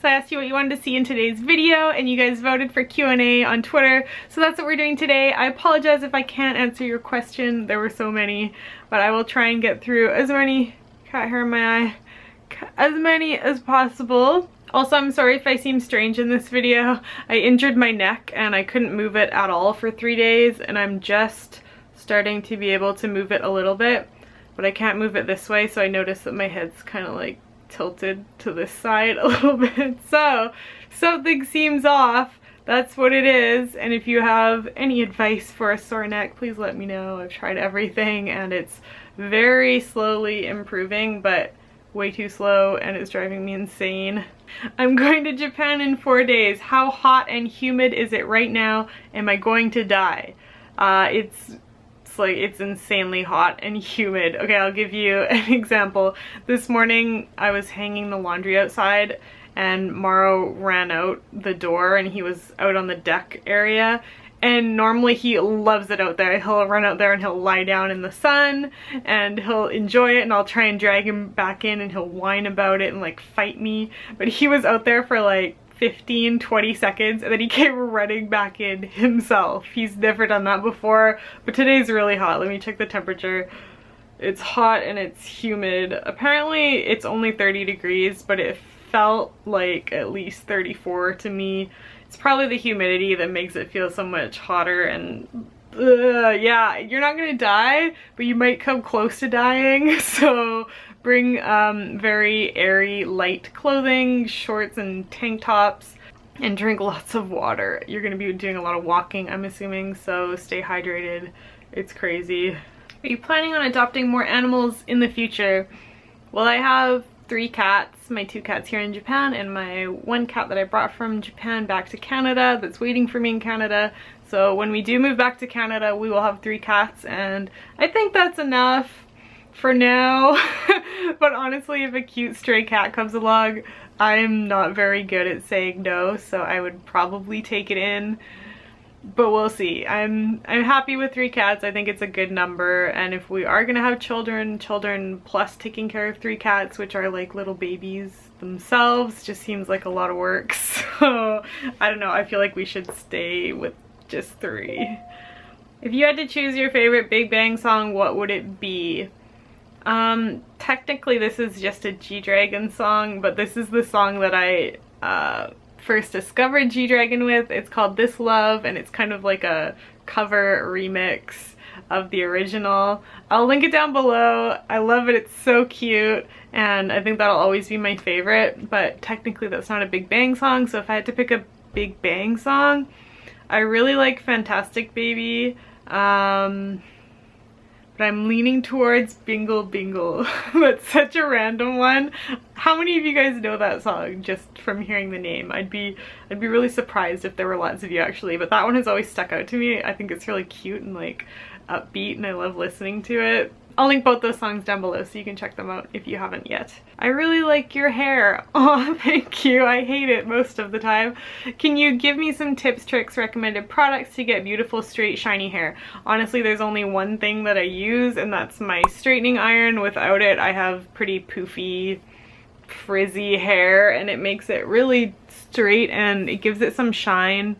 So I asked you what you wanted to see in today's video, and you guys voted for Q&A on Twitter. So that's what we're doing today. I apologize if I can't answer your question. There were so many, but I will try and get through as many, cat hair in my eye, as many as possible. Also, I'm sorry if I seem strange in this video. I injured my neck and I couldn't move it at all for 3 days, and I'm just starting to be able to move it a little bit, but I can't move it this way, so I noticed that my head's kind of like tilted to this side a little bit. So something seems off. That's what it is. And if you have any advice for a sore neck, please let me know. I've tried everything and it's very slowly improving, but way too slow, and it's driving me insane. I'm going to Japan in 4 days. How hot and humid is it right now? Am I going to die? It's insanely hot and humid. Okay, I'll give you an example. This morning I was hanging the laundry outside and Morrow ran out the door and he was out on the deck area. And normally he loves it out there. He'll run out there and he'll lie down in the sun and he'll enjoy it, and I'll try and drag him back in and he'll whine about it and like fight me. But he was out there for like 15-20 seconds and then he came running back in himself. He's never done that before, but today's really hot. Let me check the temperature. It's hot and it's humid. Apparently it's only 30 degrees, but it felt like at least 34 to me. It's probably the humidity that makes it feel so much hotter, and yeah, you're not gonna die, but you might come close to dying. So bring very airy, light clothing, shorts and tank tops, and drink lots of water. You're gonna be doing a lot of walking, I'm assuming, so stay hydrated. It's crazy. Are you planning on adopting more animals in the future? Well, I have 3 cats, my 2 cats here in Japan and my 1 cat that I brought from Japan back to Canada that's waiting for me in Canada. So when we do move back to Canada, we will have 3 cats, and I think that's enough for now. But honestly, if a cute stray cat comes along, I'm not very good at saying no, so I would probably take it in. But we'll see. I'm happy with 3 cats. I think it's a good number, and if we are gonna have children plus taking care of 3 cats, which are like little babies themselves, just seems like a lot of work. So I don't know, I feel like we should stay with just 3. If you had to choose your favorite Big Bang song, what would it be? Technically this is just a G-Dragon song, but this is the song that I first discovered G-Dragon with. It's called This Love, and it's kind of like a cover remix of the original. I'll link it down below. I love it. It's so cute, and I think that'll always be my favorite, but technically that's not a Big Bang song, so if I had to pick a Big Bang song, I really like Fantastic Baby, but I'm leaning towards Bingle Bingle. That's such a random one. How many of you guys know that song just from hearing the name? I'd be really surprised if there were lots of you actually, but that one has always stuck out to me. I think it's really cute and like upbeat, and I love listening to it. I'll link both those songs down below so you can check them out if you haven't yet. I really like your hair. Oh, thank you. I hate it most of the time. Can you give me some tips, tricks, recommended products to get beautiful, straight, shiny hair? Honestly, there's only one thing that I use, and that's my straightening iron. Without it, I have pretty poofy, frizzy hair, and it makes it really straight and it gives it some shine.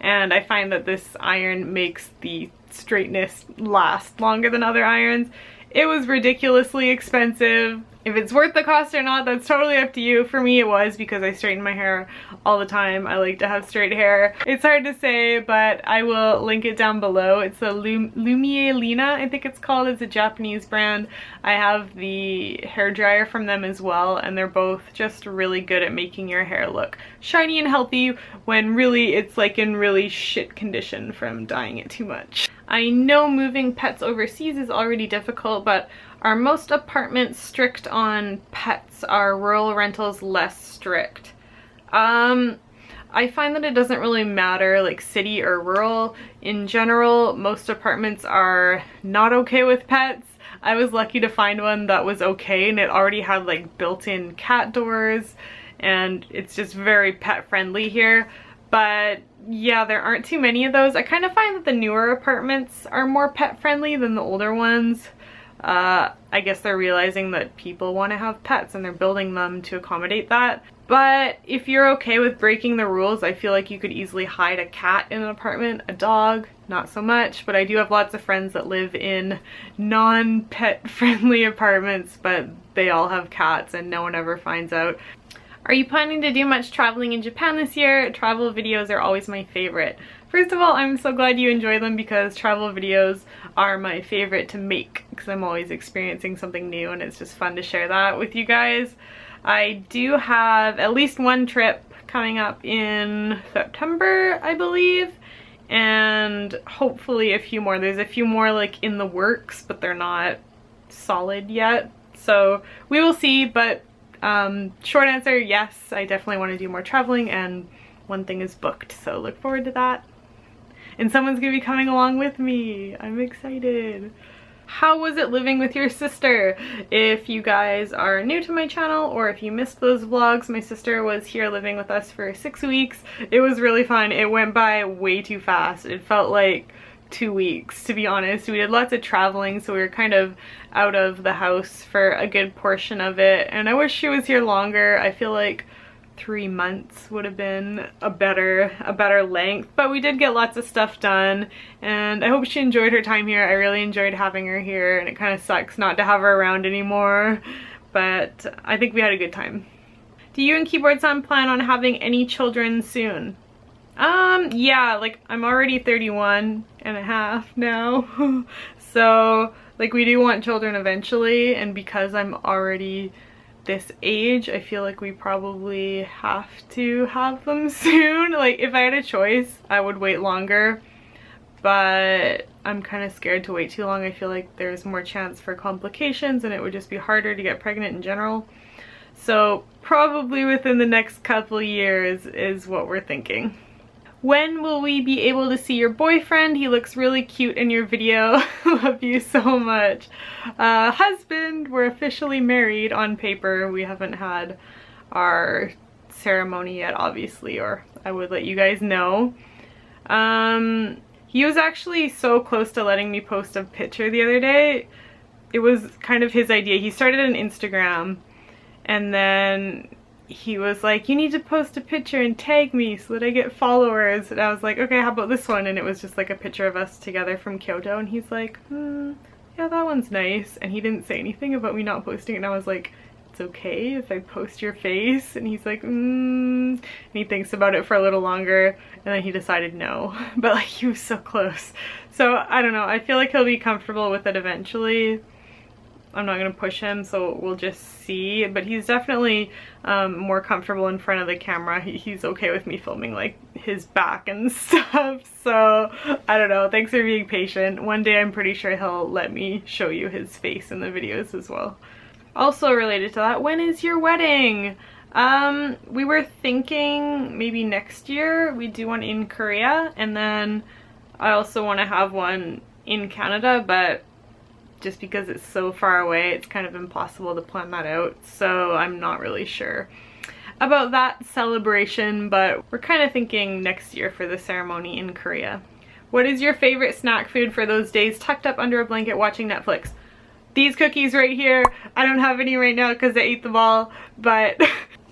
And I find that this iron makes the straightness last longer than other irons. It was ridiculously expensive. If it's worth the cost or not, that's totally up to you. For me, it was, because I straighten my hair all the time. I like to have straight hair. It's hard to say, but I will link it down below. It's a Lumie Lina, I think it's called. It's a Japanese brand. I have the hair dryer from them as well, and they're both just really good at making your hair look shiny and healthy when really it's like in really shit condition from dyeing it too much. I know moving pets overseas is already difficult, but are most apartments strict on pets? Are rural rentals less strict? I find that it doesn't really matter, like city or rural. In general, most apartments are not okay with pets. I was lucky to find one that was okay, and it already had like built-in cat doors, and it's just very pet friendly here. But yeah, there aren't too many of those. I kind of find that the newer apartments are more pet friendly than the older ones. I guess they're realizing that people want to have pets and they're building them to accommodate that. But if you're okay with breaking the rules, I feel like you could easily hide a cat in an apartment. A dog, not so much, but I do have lots of friends that live in non-pet friendly apartments, but they all have cats and no one ever finds out. Are you planning to do much traveling in Japan this year? Travel videos are always my favorite. First of all, I'm so glad you enjoy them because travel videos are my favorite to make because I'm always experiencing something new and it's just fun to share that with you guys. I do have at least one trip coming up in September, I believe, and hopefully a few more. There's a few more like in the works, but they're not solid yet. So we will see, but short answer, yes, I definitely want to do more traveling and one thing is booked, so look forward to that. And someone's gonna be coming along with me. I'm excited. How was it living with your sister? If you guys are new to my channel or if you missed those vlogs, my sister was here living with us for 6 weeks. It was really fun. It went by way too fast. It felt like 2 weeks, to be honest. We did lots of traveling, so we were kind of out of the house for a good portion of it, and I wish she was here longer. I feel like 3 months would have been a better length, but we did get lots of stuff done and I hope she enjoyed her time here. I really enjoyed having her here and it kind of sucks not to have her around anymore, but I think we had a good time. Do you and Keyboard Son plan on having any children soon? Yeah, like I'm already 31 and a half now so like we do want children eventually, and because I'm already this age, I feel like we probably have to have them soon. Like if I had a choice, I would wait longer, but I'm kind of scared to wait too long. I feel like there's more chance for complications and it would just be harder to get pregnant in general. So probably within the next couple years is what we're thinking. When will we be able to see your boyfriend? He looks really cute in your video. Love you so much. Husband, we're officially married on paper. We haven't had our ceremony yet, obviously, or I would let you guys know. He was actually so close to letting me post a picture the other day. It was kind of his idea. He started an Instagram and then he was like, you need to post a picture and tag me so that I get followers, and I was like, okay, how about this one? And it was just like a picture of us together from Kyoto, and he's like, yeah, that one's nice, and he didn't say anything about me not posting it, and I was like, it's okay if I post your face, and he's like, and he thinks about it for a little longer, and then he decided no, but like he was so close. So I don't know, I feel like he'll be comfortable with it eventually. I'm not gonna push him, so we'll just see, but he's definitely more comfortable in front of the camera. He's okay with me filming like his back and stuff, so I don't know. Thanks for being patient. One day I'm pretty sure he'll let me show you his face in the videos as well. Also related to that, when is your wedding? We were thinking maybe next year. We do one in Korea, and then I also want to have one in Canada, but just because it's so far away, it's kind of impossible to plan that out, so I'm not really sure about that celebration, but we're kind of thinking next year for the ceremony in Korea. What is your favorite snack food for those days tucked up under a blanket watching Netflix? These cookies right here. I don't have any right now because I ate them all, but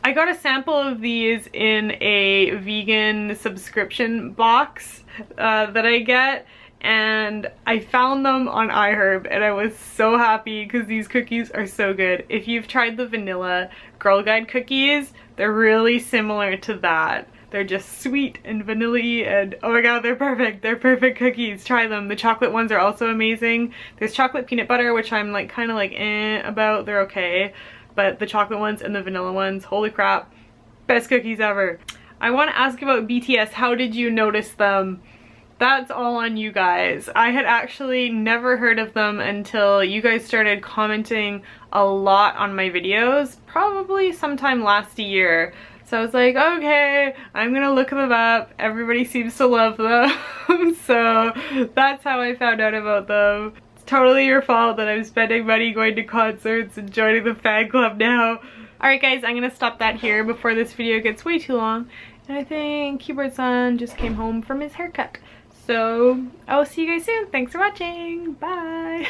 I got a sample of these in a vegan subscription box that I get, and I found them on iHerb and I was so happy because these cookies are so good. If you've tried the vanilla Girl Guide cookies, they're really similar to that. They're just sweet and vanilla-y, and oh my god, they're perfect. They're perfect cookies. Try them. The chocolate ones are also amazing. There's chocolate peanut butter, which I'm like kind of like about. They're okay. But the chocolate ones and the vanilla ones, holy crap, best cookies ever. I want to ask about BTS. How did you notice them? That's all on you guys. I had actually never heard of them until you guys started commenting a lot on my videos, probably sometime last year. So I was like, okay, I'm gonna look them up. Everybody seems to love them. So that's how I found out about them. It's totally your fault that I'm spending money going to concerts and joining the fan club now. Alright guys, I'm gonna stop that here before this video gets way too long. And I think Keyboard Son just came home from his haircut. So I will see you guys soon. Thanks for watching. Bye.